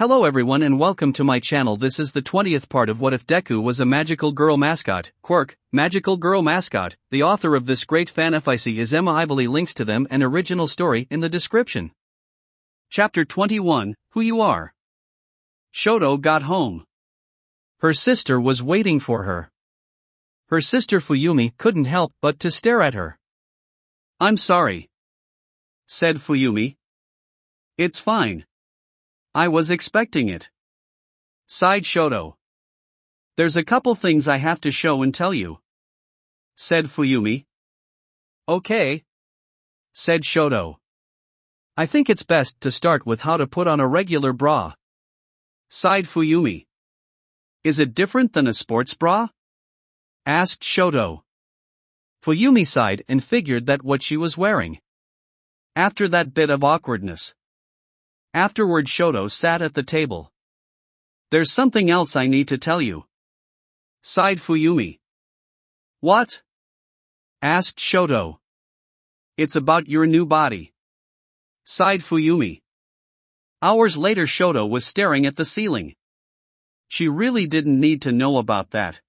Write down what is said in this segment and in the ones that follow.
Hello everyone and welcome to my channel. This is the 20th part of What If Deku Was a Magical Girl Mascot, Quirk, Magical Girl Mascot. The author of this great fanfic is Emma. I will leave links to them and original story in the description. Chapter 21, Who You Are. Shoto got home. Her sister was waiting for her. Her sister Fuyumi couldn't help but to stare at her. "I'm sorry," said Fuyumi. "It's fine. I was expecting it," sighed Shoto. "There's a couple things I have to show and tell you," said Fuyumi. "Okay," said Shoto. "I think it's best to start with how to put on a regular bra," sighed Fuyumi. "Is it different than a sports bra?" asked Shoto. Fuyumi sighed and figured that what she was wearing. After that bit of awkwardness. Afterward, Shoto sat at the table. "There's something else I need to tell you," sighed Fuyumi. "What?" asked Shoto. "It's about your new body," sighed Fuyumi. Hours later, Shoto was staring at the ceiling. She really didn't need to know about that.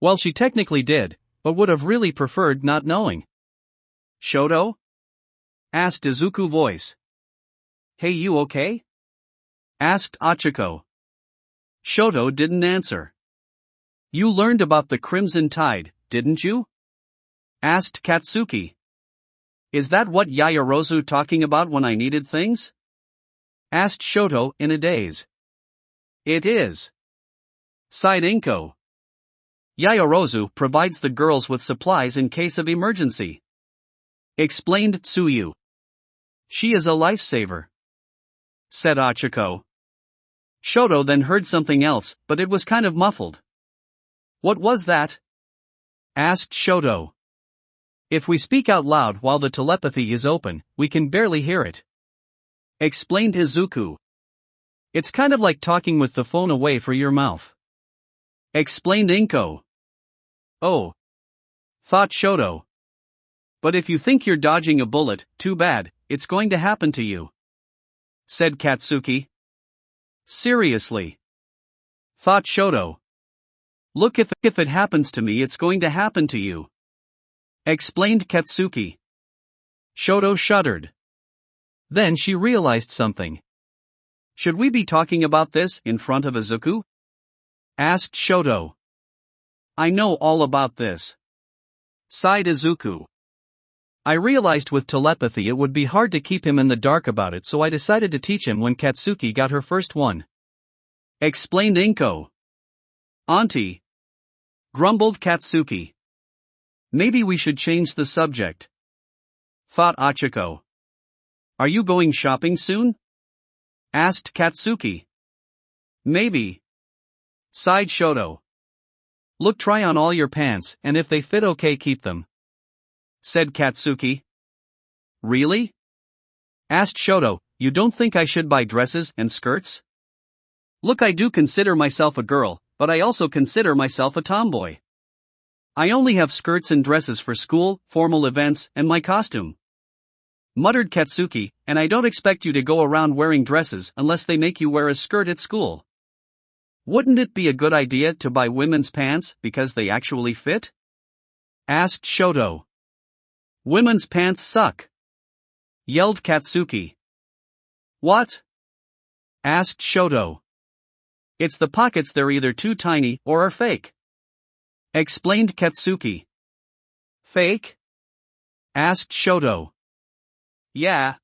Well, she technically did, but would have really preferred not knowing. "Shoto?" asked Izuku's voice. "Hey, you okay?" asked Achiko. Shoto didn't answer. "You learned about the Crimson Tide, didn't you?" asked Katsuki. "Is that what Yaoyorozu talking about when I needed things?" asked Shoto in a daze. "It is," sighed Inko. "Yaoyorozu provides the girls with supplies in case of emergency," explained Tsuyu. "She is a lifesaver," said Achiko. Shoto then heard something else, but it was kind of muffled. "What was that?" asked Shoto. "If we speak out loud while the telepathy is open, we can barely hear it," explained Izuku. "It's kind of like talking with the phone away from your mouth," explained Inko. "Oh," thought Shoto. "But if you think you're dodging a bullet, too bad, it's going to happen to you," said Katsuki. "Seriously," thought Shoto. "Look, if it happens to me, it's going to happen to you," explained Katsuki. Shoto shuddered. Then she realized something. "Should we be talking about this in front of Izuku?" asked Shoto. "I know all about this," sighed Izuku. "I realized with telepathy it would be hard to keep him in the dark about it, so I decided to teach him when Katsuki got her first one," explained Inko. "Auntie," grumbled Katsuki. "Maybe we should change the subject," thought Achiko. "Are you going shopping soon?" asked Katsuki. "Maybe," sighed Shoto. "Look, try on all your pants, and if they fit okay, keep them," said Katsuki. "Really?" asked Shoto. "You don't think I should buy dresses and skirts?" "Look, I do consider myself a girl, but I also consider myself a tomboy. I only have skirts and dresses for school, formal events, and my costume," muttered Katsuki, "and I don't expect you to go around wearing dresses unless they make you wear a skirt at school. Wouldn't it be a good idea to buy women's pants because they actually fit?" asked Shoto. "Women's pants suck," yelled Katsuki. "What?" asked Shoto. "It's the pockets, they're either too tiny or are fake," explained Katsuki. "Fake?" asked Shoto. "Yeah,"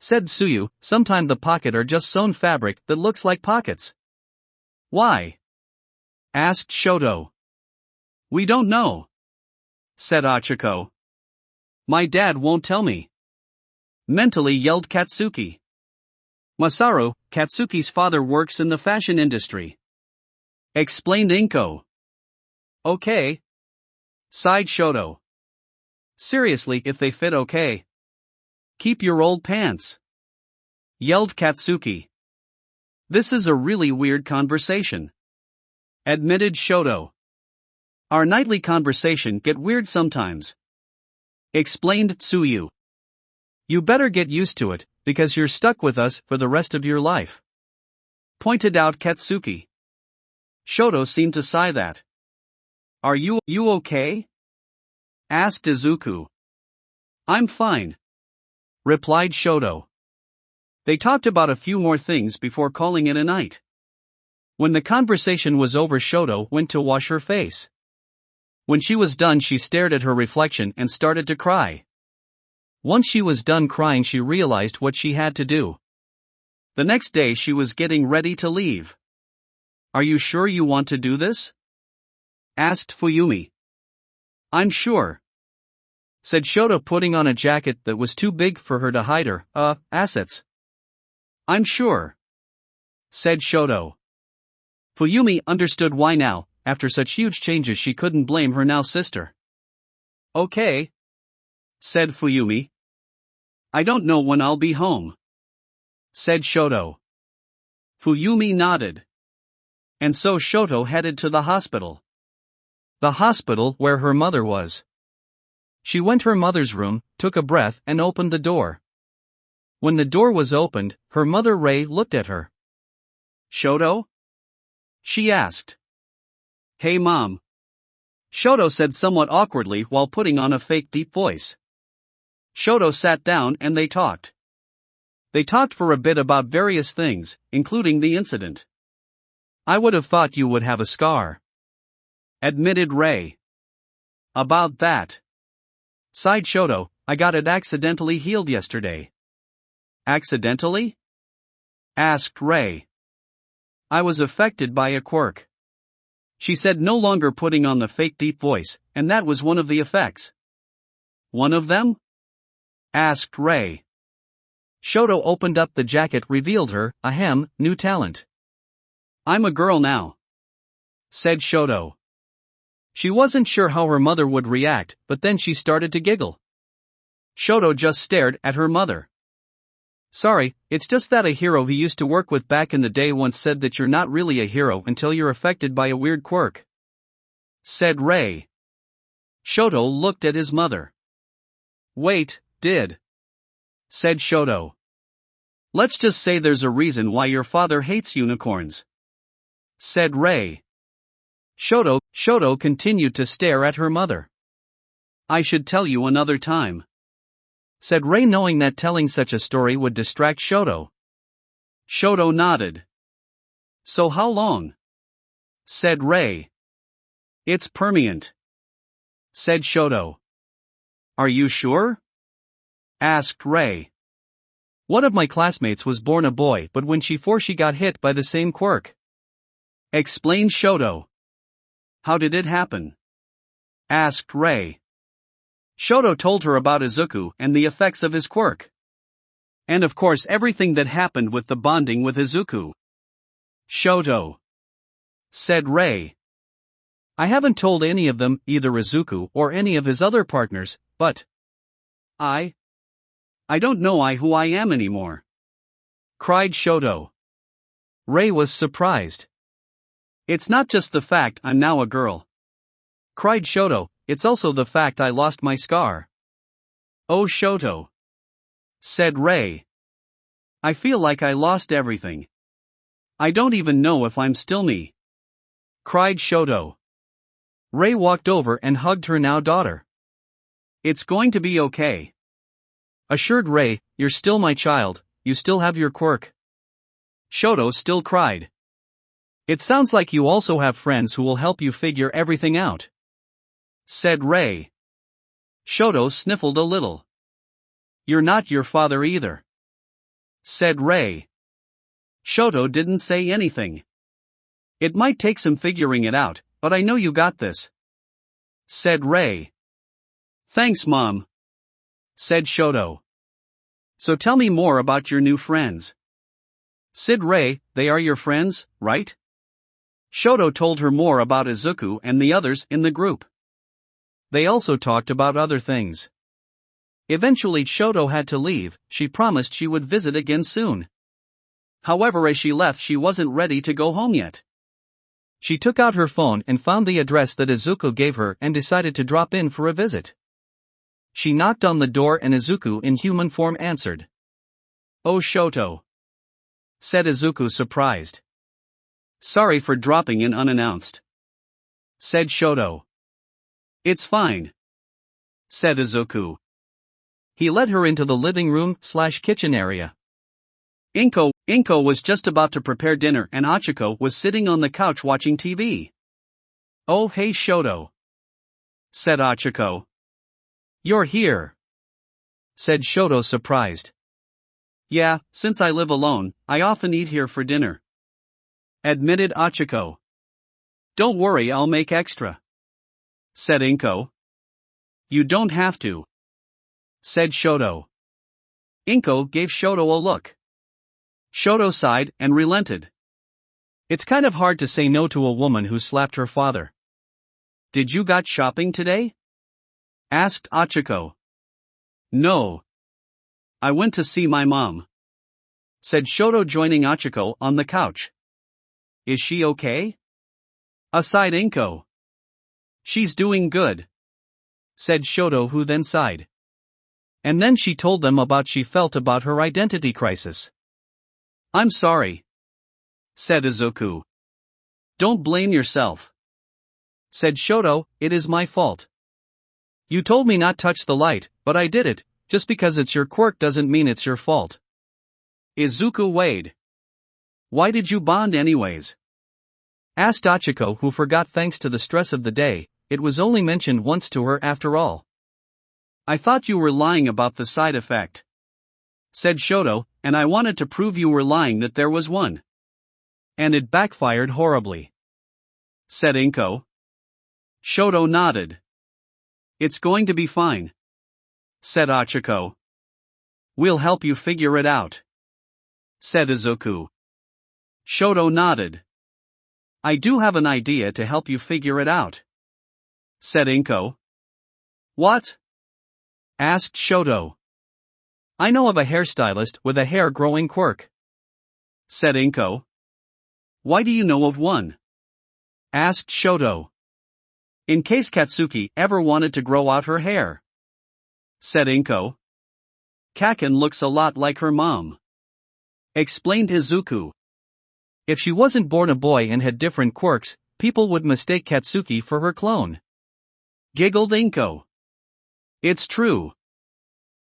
said Tsuyu. "Sometimes the pocket are just sewn fabric that looks like pockets." "Why?" asked Shoto. "We don't know," said Achiko. "My dad won't tell me," mentally yelled Katsuki. "Masaru, Katsuki's father, works in the fashion industry," explained Inko. "Okay," sighed Shoto. "Seriously, if they fit okay, keep your old pants," yelled Katsuki. "This is a really weird conversation," admitted Shoto. "Our nightly conversation get weird sometimes," explained Tsuyu. "You better get used to it, because you're stuck with us for the rest of your life," pointed out Katsuki. Shoto seemed to sigh that. Are you okay? Asked Izuku. I'm fine, replied Shoto. They talked about a few more things before calling it a night. When the conversation was over, Shoto went to wash her face. When she was done, she stared at her reflection and started to cry. Once she was done crying, she realized what she had to do. The next day she was getting ready to leave. Are you sure you want to do this? Asked Fuyumi. I'm sure, said Shoto, putting on a jacket that was too big for her to hide her assets. I'm sure, said Shoto. Fuyumi understood why now. After such huge changes, she couldn't blame her now sister. Okay, said Fuyumi. I don't know when I'll be home, said Shoto. Fuyumi nodded. And so Shoto headed to the hospital. The hospital where her mother was. She went to her mother's room, took a breath, and opened the door. When the door was opened, her mother Rei looked at her. Shoto? She asked. Hey mom. Shoto said somewhat awkwardly while putting on a fake deep voice. Shoto sat down and they talked. They talked for a bit about various things, including the incident. I would have thought you would have a scar, admitted Rei. About that, sighed Shoto, I got it accidentally healed yesterday. Accidentally? Asked Rei. I was affected by a quirk, she said, no longer putting on the fake deep voice, and that was one of the effects. One of them? Asked Rei. Shoto opened up the jacket, revealed her, new talent. I'm a girl now, said Shoto. She wasn't sure how her mother would react, but then she started to giggle. Shoto just stared at her mother. Sorry, it's just that a hero he used to work with back in the day once said that you're not really a hero until you're affected by a weird quirk, said Rei. Shoto looked at his mother. Wait, said Shoto. Let's just say there's a reason why your father hates unicorns, said Rei. Shoto continued to stare at her mother. I should tell you another time, said Rei, knowing that telling such a story would distract Shoto. Shoto nodded. So how long? Said Rei. It's permanent, said Shoto. Are you sure? Asked Rei. One of my classmates was born a boy, but when she got hit by the same quirk, explained Shoto. How did it happen? Asked Rei. Shoto told her about Izuku and the effects of his quirk. And of course everything that happened with the bonding with Izuku. Shoto, said Rei. I haven't told any of them, either Izuku or any of his other partners, but I don't know who I am anymore, cried Shoto. Rei was surprised. It's not just the fact I'm now a girl, cried Shoto, it's also the fact I lost my scar. Oh Shoto, said Rei. I feel like I lost everything. I don't even know if I'm still me, cried Shoto. Rei walked over and hugged her now daughter. It's going to be okay, assured Rei, you're still my child, you still have your quirk. Shoto still cried. It sounds like you also have friends who will help you figure everything out, said Rei. Shoto sniffled a little. You're not your father either, said Rei. Shoto didn't say anything. It might take some figuring it out, but I know you got this, said Rei. Thanks mom, said Shoto. So tell me more about your new friends. Said Rei, they are your friends, right? Shoto told her more about Izuku and the others in the group. They also talked about other things. Eventually Shoto had to leave, she promised she would visit again soon. However, as she left, she wasn't ready to go home yet. She took out her phone and found the address that Izuku gave her and decided to drop in for a visit. She knocked on the door and Izuku in human form answered. Oh Shoto, said Izuku, surprised. Sorry for dropping in unannounced, said Shoto. It's fine, said Izuku. He led her into the living room/kitchen area. Inko was just about to prepare dinner and Achiko was sitting on the couch watching TV. Oh hey Shoto, said Achiko. You're here, said Shoto surprised. Yeah, since I live alone, I often eat here for dinner, admitted Achiko. Don't worry, I'll make extra, said Inko. You don't have to, said Shoto. Inko gave Shoto a look. Shoto sighed and relented. It's kind of hard to say no to a woman who slapped her father. Did you got shopping today? Asked Achiko. No. I went to see my mom, said Shoto, joining Achiko on the couch. Is she okay? Sighed Inko. She's doing good, said Shoto, who then sighed. And then she told them about she felt about her identity crisis. I'm sorry, said Izuku. Don't blame yourself, said Shoto, it is my fault. You told me not touch the light, but I did it. Just because it's your quirk doesn't mean it's your fault. Izuku weighed. Why did you bond anyways? Asked Achiko, who forgot thanks to the stress of the day, it was only mentioned once to her after all. I thought you were lying about the side effect, said Shoto, and I wanted to prove you were lying that there was one. And it backfired horribly, said Inko. Shoto nodded. It's going to be fine, said Achiko. We'll help you figure it out, said Izuku. Shoto nodded. I do have an idea to help you figure it out, said Inko. What? Asked Shoto. I know of a hairstylist with a hair-growing quirk, said Inko. Why do you know of one? Asked Shoto. In case Katsuki ever wanted to grow out her hair, said Inko. Kaken looks a lot like her mom, explained Izuku. If she wasn't born a boy and had different quirks, people would mistake Katsuki for her clone, giggled Inko. It's true,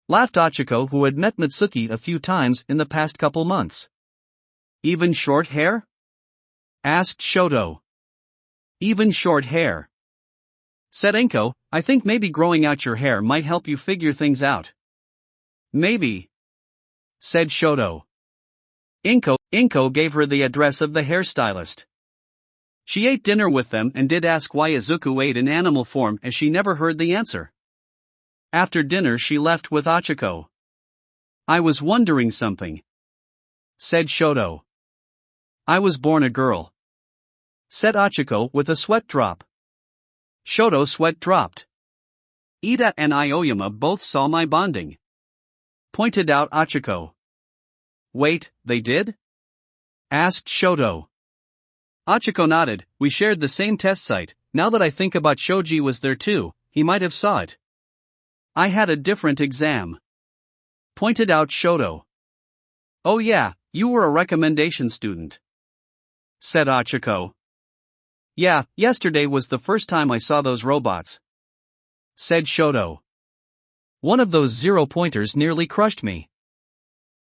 laughed Achiko, who had met Mitsuki a few times in the past couple months. Even short hair? Asked Shoto. Even short hair, said Inko. I think maybe growing out your hair might help you figure things out. Maybe, said Shoto. Inko gave her the address of the hairstylist. She ate dinner with them and did ask why Izuku ate in animal form, as she never heard the answer. After dinner she left with Achiko. I was wondering something, said Shoto. I was born a girl, said Achiko with a sweat drop. Shoto's sweat dropped. Ida and Aoyama both saw my bonding, pointed out Achiko. Wait, they did? Asked Shoto. Achiko nodded. We shared the same test site. Now that I think about, Shoji was there too, he might have saw it. I had a different exam, pointed out Shoto. Oh yeah, you were a recommendation student, said Achiko. Yeah, yesterday was the first time I saw those robots, said Shoto. One of those 0-pointers nearly crushed me,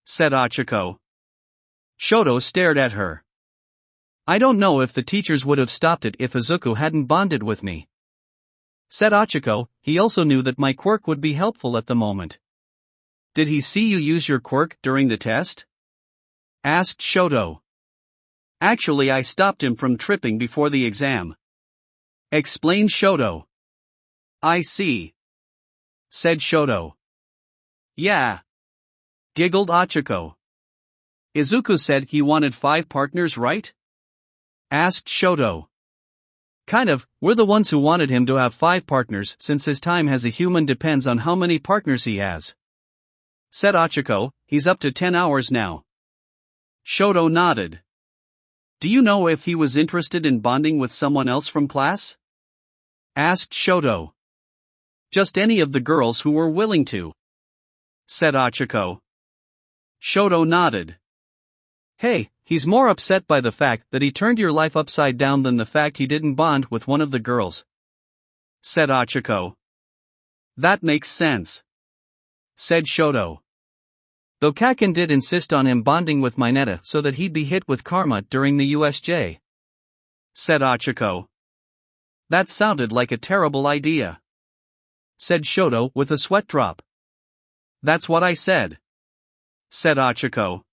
said Achiko. Shoto stared at her. I don't know if the teachers would have stopped it if Izuku hadn't bonded with me, said Achiko. He also knew that my quirk would be helpful at the moment. Did he see you use your quirk during the test? Asked Shoto. Actually, I stopped him from tripping before the exam, explained Shoto. I see, said Shoto. Yeah, giggled Achiko. Izuku said he wanted 5 partners, right? Asked Shoto. Kind of, we're the ones who wanted him to have 5 partners since his time as a human depends on how many partners he has, said Achiko. He's up to 10 hours now. Shoto nodded. Do you know if he was interested in bonding with someone else from class? Asked Shoto. Just any of the girls who were willing to, said Achiko. Shoto nodded. Hey, he's more upset by the fact that he turned your life upside down than the fact he didn't bond with one of the girls," said Ochako. "That makes sense," said Shoto. "Though Kaken did insist on him bonding with Mineta so that he'd be hit with karma during the USJ," said Ochako. "That sounded like a terrible idea," said Shoto with a sweat drop. "That's what I said," said Ochako.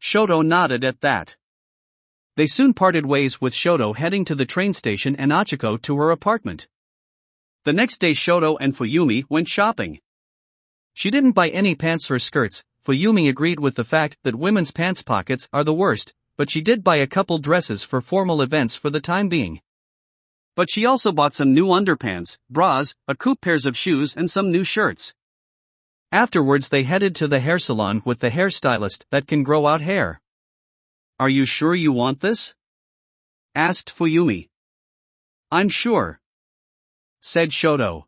Shoto nodded at that. They soon parted ways, with Shoto heading to the train station and Ochako to her apartment. The next day Shoto and Fuyumi went shopping. She didn't buy any pants or skirts. Fuyumi agreed with the fact that women's pants pockets are the worst, but she did buy a couple dresses for formal events for the time being. But she also bought some new underpants, bras, a coupe pairs of shoes and some new shirts. Afterwards they headed to the hair salon with the hairstylist that can grow out hair. "Are you sure you want this?" asked Fuyumi. "I'm sure," said Shoto.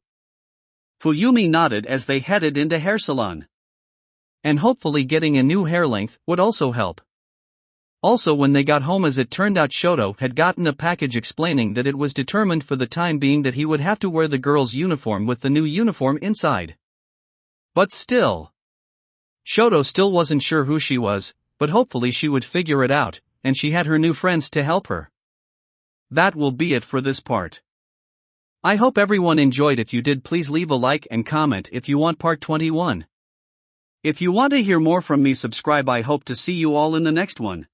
Fuyumi nodded as they headed into hair salon. And hopefully getting a new hair length would also help. Also, when they got home, as it turned out, Shoto had gotten a package explaining that it was determined for the time being that he would have to wear the girl's uniform with the new uniform inside. But still, Shoto still wasn't sure who she was, but hopefully she would figure it out, and she had her new friends to help her. That will be it for this part. I hope everyone enjoyed. If you did, please leave a like and comment if you want part 21. If you want to hear more from me, subscribe. I hope to see you all in the next one.